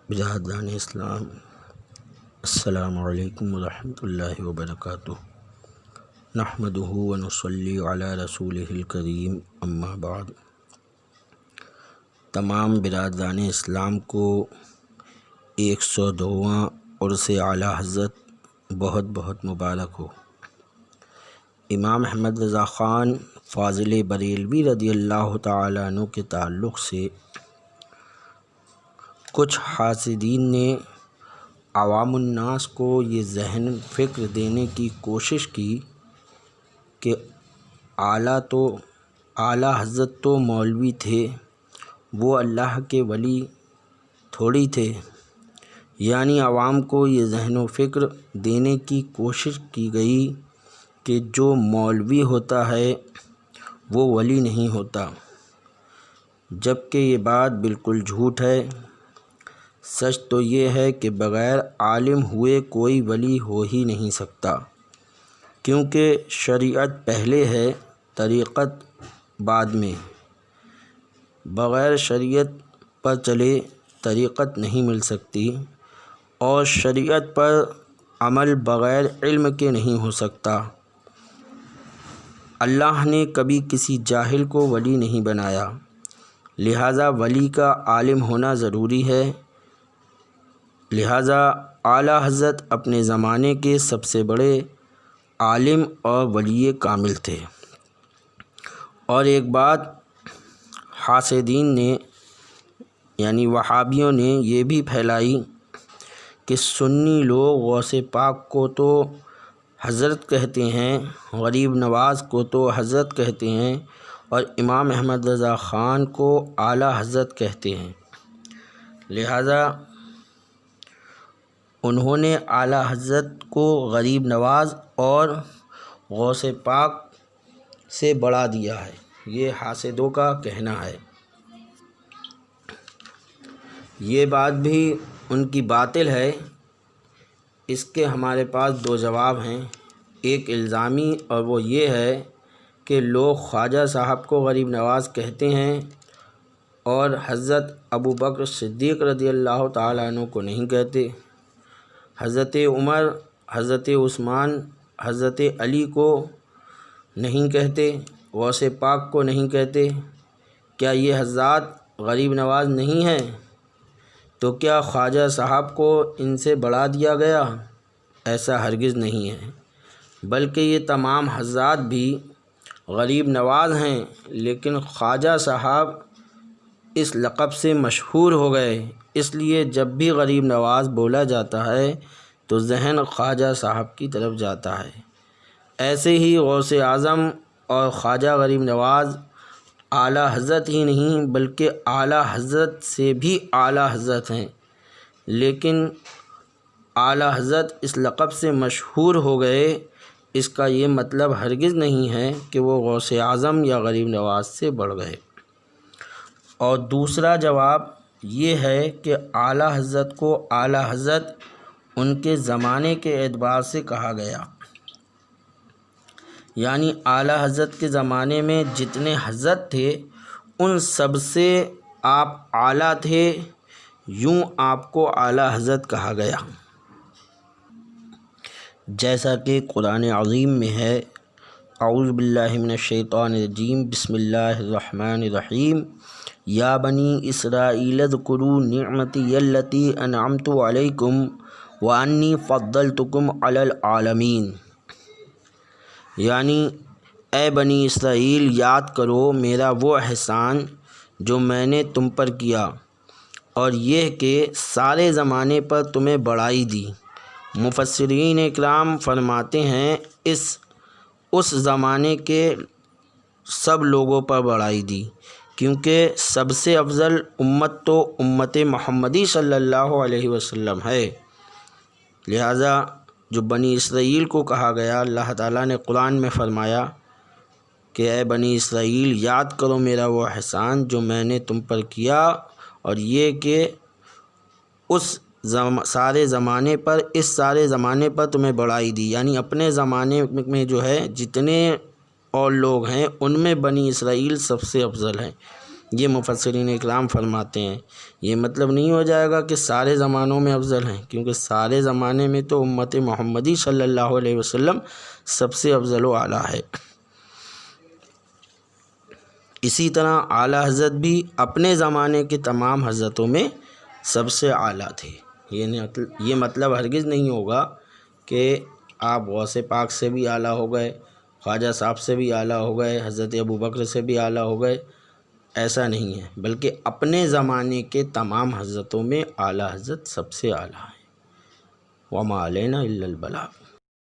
برادران اسلام، السلام علیکم ورحمۃ اللہ وبرکاتہ۔ نحمدہ ونصلی علی رسولہ الکریم، اما بعد۔ تمام برادران اسلام کو 102واں عرس اعلیٰ حضرت بہت بہت مبارک ہو۔ امام احمد رضا خان فاضل بریلوی رضی اللہ تعالیٰ عنہ کے تعلق سے کچھ حاسدین نے عوام الناس کو یہ ذہن فکر دینے کی کوشش کی کہ اعلیٰ حضرت تو مولوی تھے، وہ اللہ کے ولی تھوڑی تھے۔ یعنی عوام کو یہ ذہن و فکر دینے کی کوشش کی گئی کہ جو مولوی ہوتا ہے وہ ولی نہیں ہوتا، جبکہ یہ بات بالکل جھوٹ ہے۔ سچ تو یہ ہے کہ بغیر عالم ہوئے کوئی ولی ہو ہی نہیں سکتا، کیونکہ شریعت پہلے ہے، طریقت بعد میں۔ بغیر شریعت پر چلے طریقت نہیں مل سکتی، اور شریعت پر عمل بغیر علم کے نہیں ہو سکتا۔ اللہ نے کبھی کسی جاہل کو ولی نہیں بنایا، لہٰذا ولی کا عالم ہونا ضروری ہے۔ لہٰذا اعلیٰ حضرت اپنے زمانے کے سب سے بڑے عالم اور ولی کامل تھے۔ اور ایک بات حاسدین نے یعنی وہابیوں نے یہ بھی پھیلائی کہ سنی لوگ غوث پاک کو تو حضرت کہتے ہیں، غریب نواز کو تو حضرت کہتے ہیں، اور امام احمد رضا خان کو اعلیٰ حضرت کہتے ہیں۔ لہٰذا انہوں نے اعلیٰ حضرت کو غریب نواز اور غوث پاک سے بڑھا دیا ہے، یہ حاسدوں کا کہنا ہے۔ یہ بات بھی ان کی باطل ہے۔ اس کے ہمارے پاس دو جواب ہیں، ایک الزامی اور وہ یہ ہے کہ لوگ خواجہ صاحب کو غریب نواز کہتے ہیں اور حضرت ابوبکر صدیق رضی اللہ تعالیٰ عنہ کو نہیں کہتے، حضرت عمر، حضرت عثمان، حضرت علی کو نہیں کہتے، غوث پاک کو نہیں کہتے۔ کیا یہ حضرات غریب نواز نہیں ہیں؟ تو کیا خواجہ صاحب کو ان سے بڑھا دیا گیا؟ ایسا ہرگز نہیں ہے، بلکہ یہ تمام حضرات بھی غریب نواز ہیں، لیکن خواجہ صاحب اس لقب سے مشہور ہو گئے، اس لیے جب بھی غریب نواز بولا جاتا ہے تو ذہن خواجہ صاحب کی طرف جاتا ہے۔ ایسے ہی غوث اعظم اور خواجہ غریب نواز اعلیٰ حضرت ہی نہیں بلکہ اعلیٰ حضرت سے بھی اعلیٰ حضرت ہیں، لیکن اعلیٰ حضرت اس لقب سے مشہور ہو گئے، اس کا یہ مطلب ہرگز نہیں ہے کہ وہ غوث اعظم یا غریب نواز سے بڑھ گئے۔ اور دوسرا جواب یہ ہے کہ اعلیٰ حضرت کو اعلیٰ حضرت ان کے زمانے کے اعتبار سے کہا گیا، یعنی اعلیٰ حضرت کے زمانے میں جتنے حضرت تھے ان سب سے آپ اعلیٰ تھے، یوں آپ کو اعلیٰ حضرت کہا گیا۔ جیسا کہ قرآن عظیم میں ہے، اعوذ باللہ من الشیطان الرجیم، بسم اللہ الرحمن الرحیم، یا بنی اسرائیل اذکروا نعمتی التی انعمت علیکم وانی فضلتکم علی العالمین۔ یعنی اے بنی اسرائیل، یاد کرو میرا وہ احسان جو میں نے تم پر کیا، اور یہ کہ سارے زمانے پر تمہیں بڑائی دی۔ مفسرین اکرام فرماتے ہیں اس زمانے کے سب لوگوں پر بڑائی دی، کیونکہ سب سے افضل امت تو امت محمدی صلی اللہ علیہ وسلم ہے۔ لہٰذا جو بنی اسرائیل کو کہا گیا، اللہ تعالیٰ نے قرآن میں فرمایا کہ اے بنی اسرائیل، یاد کرو میرا وہ احسان جو میں نے تم پر کیا، اور یہ کہ اس سارے زمانے پر تمہیں بڑائی دی، یعنی اپنے زمانے میں جو ہے جتنے اور لوگ ہیں ان میں بنی اسرائیل سب سے افضل ہیں۔ یہ مفسرین اکرام فرماتے ہیں۔ یہ مطلب نہیں ہو جائے گا کہ سارے زمانوں میں افضل ہیں، کیونکہ سارے زمانے میں تو امت محمدی صلی اللہ علیہ وسلم سب سے افضل و اعلیٰ ہے۔ اسی طرح اعلیٰ حضرت بھی اپنے زمانے کے تمام حضرتوں میں سب سے اعلیٰ تھے۔ یہ مطلب ہرگز نہیں ہوگا کہ آپ غوث پاک سے بھی اعلیٰ ہو گئے، خواجہ صاحب سے بھی اعلیٰ ہو گئے، حضرت ابوبکر سے بھی اعلیٰ ہو گئے، ایسا نہیں ہے، بلکہ اپنے زمانے کے تمام حضرتوں میں اعلیٰ حضرت سب سے اعلیٰ ہیں۔ وما علینا الا البلاغ۔